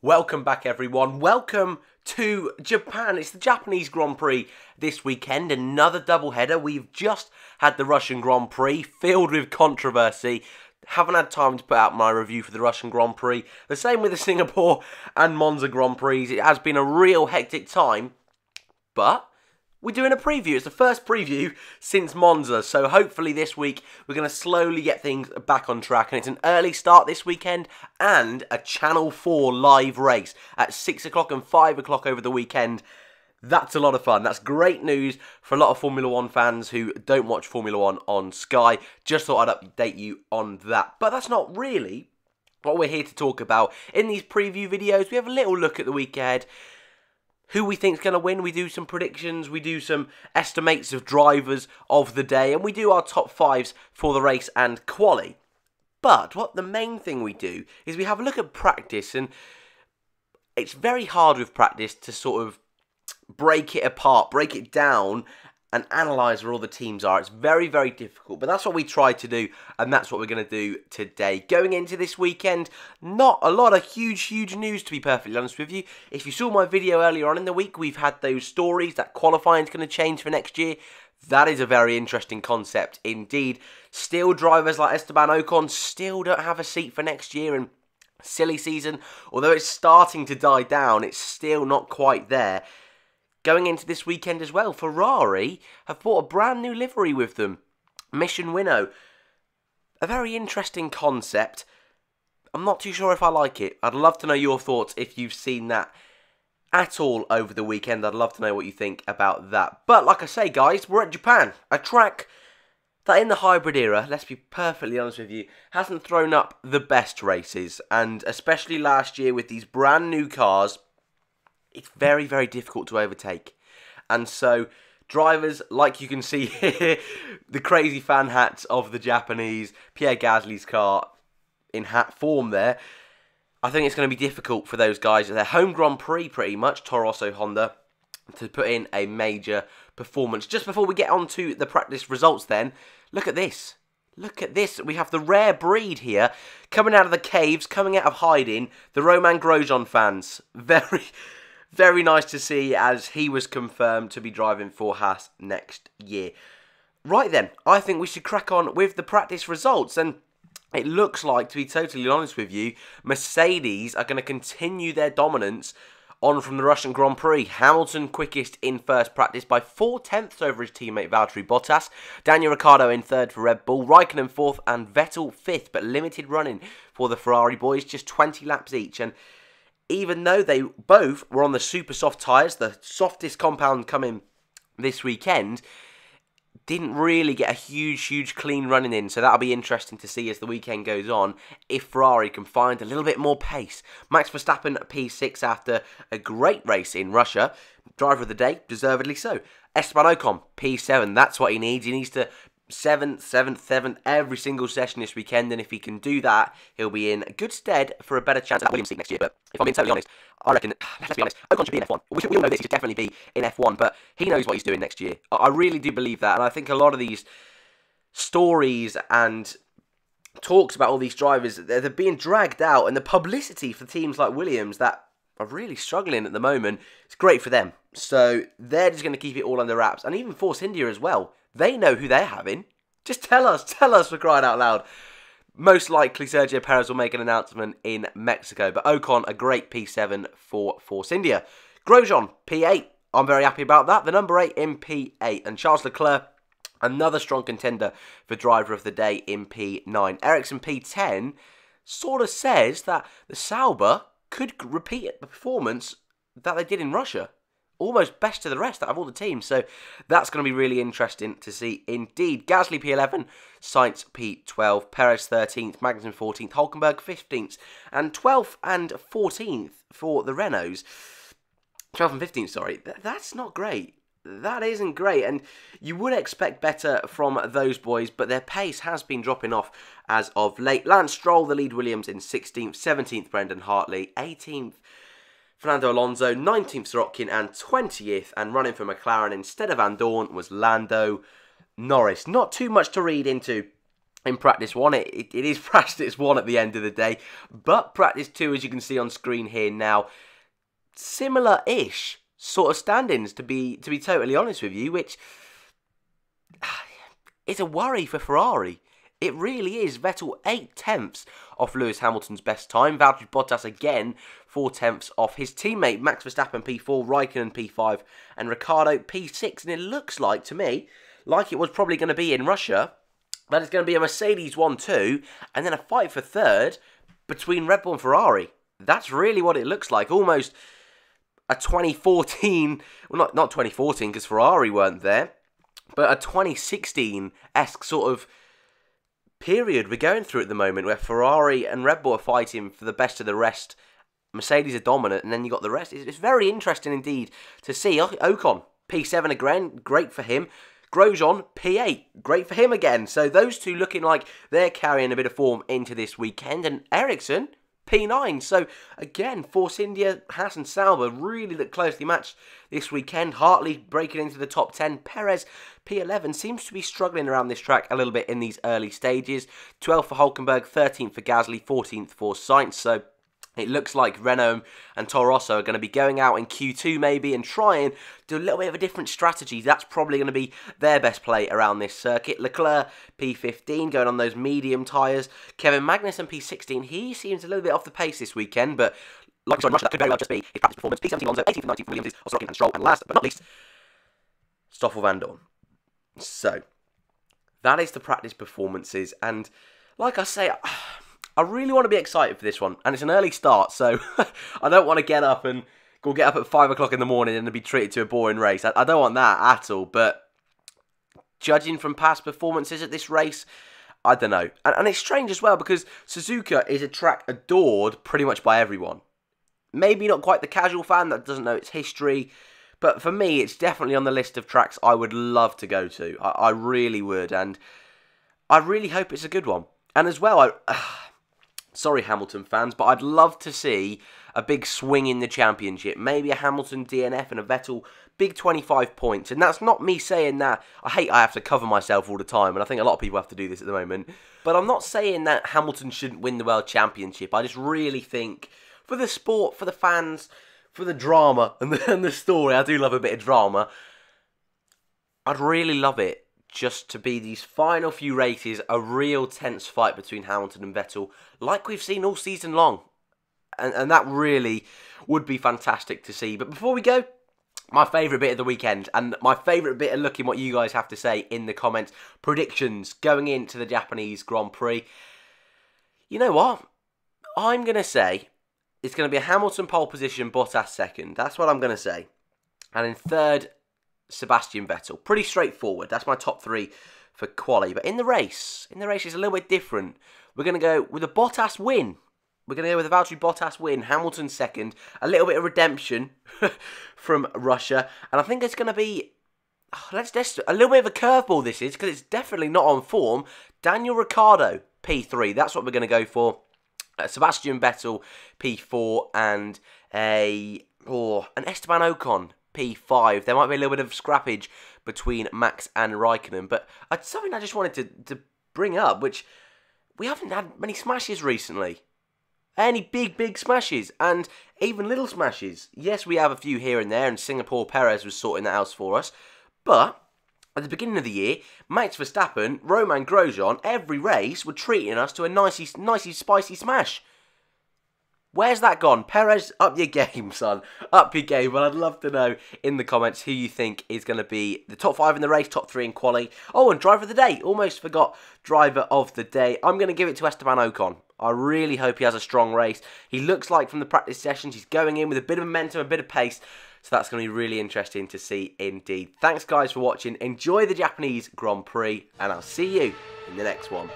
Welcome back, everyone. Welcome to Japan. It's the Japanese Grand Prix this weekend. Another doubleheader. We've just had the Russian Grand Prix, filled with controversy. Haven't had time to put out my review for the Russian Grand Prix. The same with the Singapore and Monza Grand Prix. It has been a real hectic time, but we're doing a preview. It's the first preview since Monza, so hopefully this week we're going to slowly get things back on track. And it's an early start this weekend and a Channel 4 live race at 6 o'clock and 5 o'clock over the weekend. That's a lot of fun. That's great news for a lot of Formula 1 fans who don't watch Formula 1 on Sky. Just thought I'd update you on that. But that's not really what we're here to talk about. In these preview videos, we have a little look at the week ahead. Who we think's going to win. We do some predictions, we do some estimates of drivers of the day, and we do our top fives for the race and quali. But what the main thing we do is we have a look at practice, and it's very hard with practice to sort of break it apart, break it down, and analyse where all the teams are. It's very, very difficult, but that's what we try to do, and that's what we're going to do today. Going into this weekend, not a lot of huge news, to be perfectly honest with you. If you saw my video earlier on in the week, we've had those stories that qualifying is going to change for next year. That is a very interesting concept indeed. Still, drivers like Esteban Ocon still don't have a seat for next year, and silly season, although it's starting to die down, it's still not quite there. Going into this weekend as well, Ferrari have bought a brand new livery with them. Mission Winnow. A very interesting concept. I'm not too sure if I like it. I'd love to know your thoughts if you've seen that at all over the weekend. I'd love to know what you think about that. But like I say, guys, we're at Japan. A track that in the hybrid era, let's be perfectly honest with you, hasn't thrown up the best races. And especially last year with these brand new cars, it's very, very difficult to overtake. And so, drivers, like you can see here, the crazy fan hats of the Japanese, Pierre Gasly's car in hat form there. I think it's going to be difficult for those guys at their home Grand Prix, pretty much, Toro Rosso Honda, to put in a major performance. Just before we get on to the practice results then, look at this. Look at this. We have the rare breed here, coming out of the caves, coming out of hiding, the Romain Grosjean fans. Very nice to see, as he was confirmed to be driving for Haas next year. Right then, I think we should crack on with the practice results. And it looks like, to be totally honest with you, Mercedes are going to continue their dominance on from the Russian Grand Prix. Hamilton quickest in first practice by 4/10 over his teammate Valtteri Bottas. Daniel Ricciardo in third for Red Bull. Raikkonen fourth and Vettel fifth, but limited running for the Ferrari boys, just 20 laps each. And even though they both were on the super soft tyres, the softest compound coming this weekend, didn't really get a huge clean running in. So that'll be interesting to see as the weekend goes on, if Ferrari can find a little bit more pace. Max Verstappen P6 after a great race in Russia. Driver of the day, deservedly so. Esteban Ocon P7, that's what he needs. He needs to 7th every single session this weekend, and if he can do that, he'll be in good stead for a better chance at that Williams seat next year. But if I'm being totally honest, I reckon, let's be honest, Ocon should be in F1. We all know this, he should definitely be in F1, but he knows what he's doing next year. I really do believe that, and I think a lot of these stories and talks about all these drivers, they're being dragged out, and the publicity for teams like Williams that are really struggling at the moment, it's great for them. So they're just going to keep it all under wraps, and even Force India as well. They know who they're having. Just tell us for crying out loud. Most likely Sergio Perez will make an announcement in Mexico, but Ocon, a great P7 for Force India. Grosjean, P8. I'm very happy about that. The number 8 in P8. And Charles Leclerc, another strong contender for driver of the day in P9. Ericsson P10 sort of says that the Sauber could repeat the performance that they did in Russia. Almost best of the rest out of all the teams. So that's going to be really interesting to see indeed. Gasly P11, Sainz P12, Perez 13th, Magnussen 14th, Hülkenberg 15th, and 12th and 14th for the Renaults. 12th and 15th, sorry. That's not great. That isn't great, and you would expect better from those boys, but their pace has been dropping off as of late. Lance Stroll, the lead Williams in 16th, 17th Brendan Hartley, 18th Fernando Alonso, 19th Sorokin, and 20th, and running for McLaren instead of Van Dorn was Lando Norris. Not too much to read into in practice 1. It is practice 1 at the end of the day. But practice 2, as you can see on screen here now, similar-ish sort of standings, to be totally honest with you, which is a worry for Ferrari. It really is. Vettel 8/10 off Lewis Hamilton's best time. Valtteri Bottas again 4/10 off his teammate Max Verstappen P4, Raikkonen P5 and Ricciardo P6. And it looks like, to me, like it was probably going to be in Russia, that it's going to be a Mercedes 1-2 and then a fight for third between Red Bull and Ferrari. That's really what it looks like. Almost a 2014, well not 2014 because Ferrari weren't there, but a 2016-esque sort of period we're going through at the moment, where Ferrari and Red Bull are fighting for the best of the rest. Mercedes are dominant, and then you got the rest. It's very interesting indeed to see. Ocon, P7 again, great for him. Grosjean, P8, great for him again. So those two looking like they're carrying a bit of form into this weekend. And Ericsson, P9. So again, Force India, Haas and Sauber really look closely matched this weekend. Hartley breaking into the top 10. Perez, P11, seems to be struggling around this track a little bit in these early stages. 12th for Hülkenberg, 13th for Gasly, 14th for Sainz. So it looks like Renault and Toro Rosso are going to be going out in Q2 maybe and try and do a little bit of a different strategy. That's probably going to be their best play around this circuit. Leclerc, P15, going on those medium tyres. Kevin Magnussen, P16. He seems a little bit off the pace this weekend, but like we saw in Russia, that could very well just be his practice performance. P17 Alonso, 18th and 19th for Williams, also Rocking and Stroll, and last but not least, Stoffel Van Dorn. So, that is the practice performances, and like I say, I really want to be excited for this one, and it's an early start, so I don't want to get up at 5 o'clock in the morning and be treated to a boring race. I don't want that at all, but judging from past performances at this race, I don't know. And it's strange as well, because Suzuka is a track adored pretty much by everyone. Maybe not quite the casual fan that doesn't know its history, but for me, it's definitely on the list of tracks I would love to go to. I really would, and I really hope it's a good one. And as well, sorry Hamilton fans, but I'd love to see a big swing in the championship. Maybe a Hamilton DNF and a Vettel big 25 points. And that's not me saying that. I have to cover myself all the time, and I think a lot of people have to do this at the moment. But I'm not saying that Hamilton shouldn't win the World Championship. I just really think, for the sport, for the fans, for the drama and the story, I do love a bit of drama, I'd really love it just to be these final few races, a real tense fight between Hamilton and Vettel, like we've seen all season long. And that really would be fantastic to see. But before we go, my favourite bit of the weekend, and my favourite bit of looking what you guys have to say in the comments, predictions going into the Japanese Grand Prix. You know what? I'm going to say it's going to be a Hamilton pole position, Bottas second. That's what I'm going to say. And in third, Sebastian Vettel. Pretty straightforward. That's my top 3 for quali. But in the race it's a little bit different. We're going to go with a Bottas win. We're going to go with a Valtteri Bottas win. Hamilton second. A little bit of redemption from Russia. And I think it's going to be, let's a little bit of a curveball this is, because it's definitely not on form. Daniel Ricciardo, P3. That's what we're going to go for. Sebastian Vettel, P4. And an Esteban Ocon, P5. There might be a little bit of scrappage between Max and Raikkonen, but something I just wanted to bring up, which we haven't had many smashes recently. Any big smashes, and even little smashes. Yes, we have a few here and there, and Singapore Perez was sorting that out for us, but at the beginning of the year, Max Verstappen, Romain Grosjean, every race were treating us to a nicey spicy smash. Where's that gone? Perez, up your game, son. Up your game. Well, I'd love to know in the comments who you think is going to be the top 5 in the race, top 3 in quali. Oh, and driver of the day. Almost forgot driver of the day. I'm going to give it to Esteban Ocon. I really hope he has a strong race. He looks like from the practice sessions, he's going in with a bit of momentum, a bit of pace. So that's going to be really interesting to see indeed. Thanks, guys, for watching. Enjoy the Japanese Grand Prix, and I'll see you in the next one.